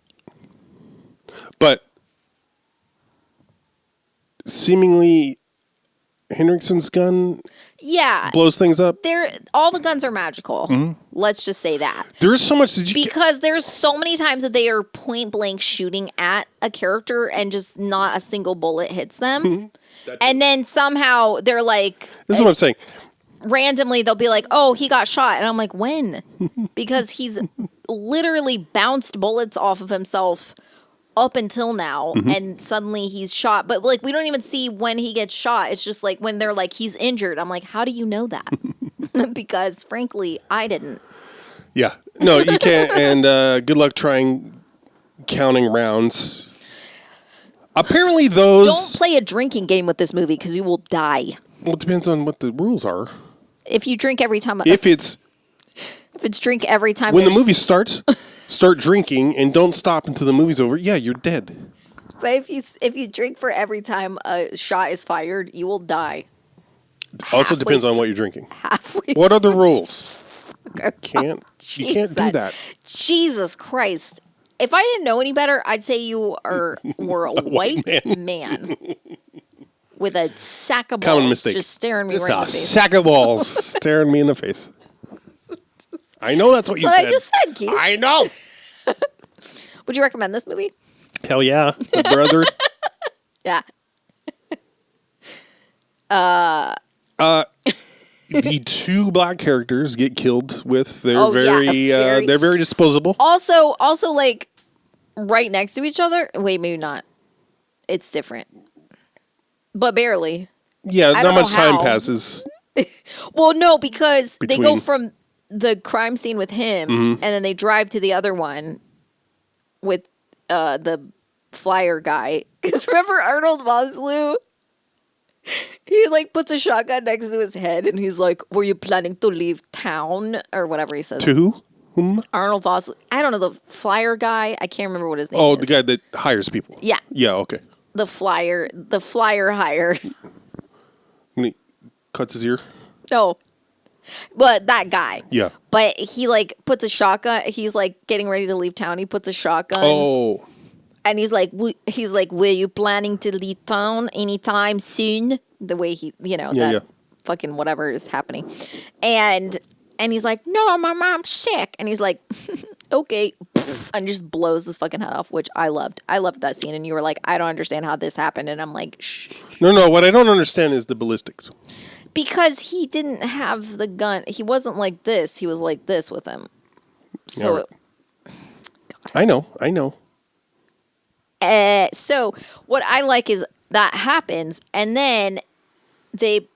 But seemingly Henriksen's gun Yeah. blows things up. All the guns are magical. Mm-hmm. Let's just say that. There's so much Because there's so many times that they are point blank shooting at a character and just not a single bullet hits them. And then somehow they're like, This is what I'm saying. randomly they'll be like, oh, he got shot. And I'm like, when? Because he's literally bounced bullets off of himself up until now. And suddenly he's shot. But like, we don't even see when he gets shot. It's just like when they're like, he's injured. I'm like, how do you know that? Because frankly, I didn't. Yeah. No, you can't. And good luck trying counting rounds. Apparently those... Don't play a drinking game with this movie because you will die. Well, it depends on what the rules are. If you drink every time... If it's drink every time... when the movie starts, start drinking and don't stop until the movie's over, yeah, you're dead. But if you drink for every time a shot is fired, you will die. Also depends on what you're drinking. Halfway. What are the rules? You can't do Jesus. that. Jesus Christ. If I didn't know any better, I'd say you were a white man with a sack of balls Common mistake. just staring me Just right in a the face. sack of balls staring me in the face. I know that's what you That's said. what I just said, Keith. I know. Would you recommend this movie? Hell yeah, brother. Yeah. The two black characters get killed with they're Oh, yeah, very they're very disposable. Also, like right next to each other. Wait, maybe not. It's different, but barely. Yeah, I not don't much know time how. passes. Well, no, because they go Between. from the crime scene with him, and then they drive to the other one with the flyer guy. Because remember Arnold Vosloo? He like puts a shotgun next to his head, and he's like, "Were you planning to leave town?" or whatever he says. To who? Whom? Arnold Vosloo. I don't know, the flyer guy. I can't remember what his name Oh, is. the guy that hires people. Yeah, Yeah, okay. the flyer hire. And he cuts his ear. No. But that guy. Yeah. But he like puts a shotgun. He's like getting ready to leave town. He puts a shotgun. Oh. And he's like, were you planning to leave town anytime soon? The way he, that fucking whatever is happening. And he's like, no, my mom's sick. And he's like, okay. And just blows his fucking head off, which I loved. I loved that scene. And you were like, I don't understand how this happened. And I'm like, shh. No. What I don't understand is the ballistics. Because he didn't have the gun. He wasn't like this. He was like this with him. So. I know. So what I like is that happens, and then they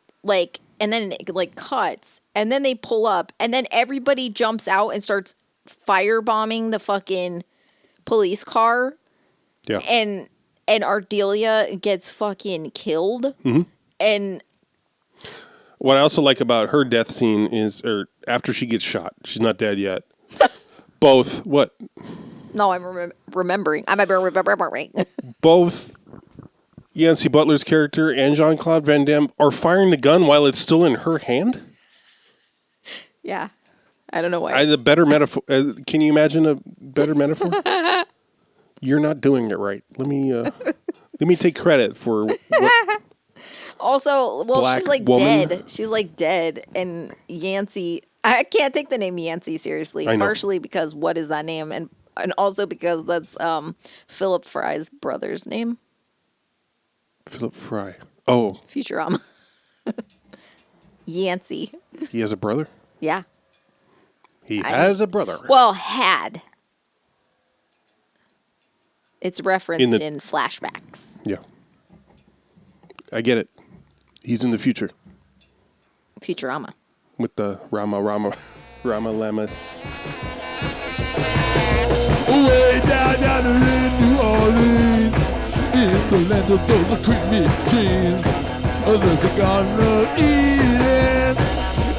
and then it like cuts, and then they pull up, and then everybody jumps out and starts firebombing the fucking police car. Yeah. And Ardelia gets fucking killed. Mm-hmm. And what I also like about her death scene is, or after she gets shot, she's not dead yet. Both what? No, I'm remembering. I'm remembering. Both Yancey Butler's character and Jean-Claude Van Damme are firing the gun while it's still in her hand. Yeah, I don't know why. The better metaphor. Can you imagine a better metaphor? You're not doing it right. Let me take credit for. Also, well, Black she's like woman. dead. She's like dead, and Yancey. I can't take the name Yancey seriously. I know. Partially because what is that name, and also because that's Philip Fry's brother's name. Philip Fry. Oh, Futurama. Yancey. he has a brother? Yeah. He has a brother. Well, had. It's referenced in flashbacks. Yeah. I get it. He's in the future. Futurama. With the Rama Lama. Way down in New Orleans, in the land of those creamy jeans, there's a garden of Eden.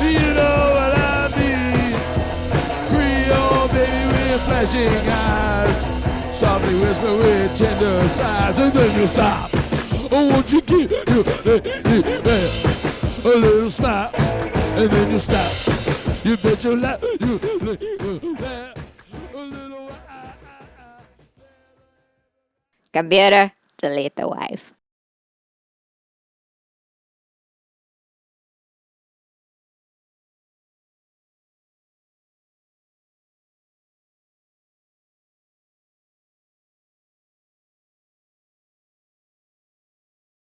You know what I mean? Creole baby with flashing eyes, softly whisper with tender sighs, and then you stop. Oh, won't you give you a little smile, and then you stop. You bet your life, you laugh. Computer, delete the wife.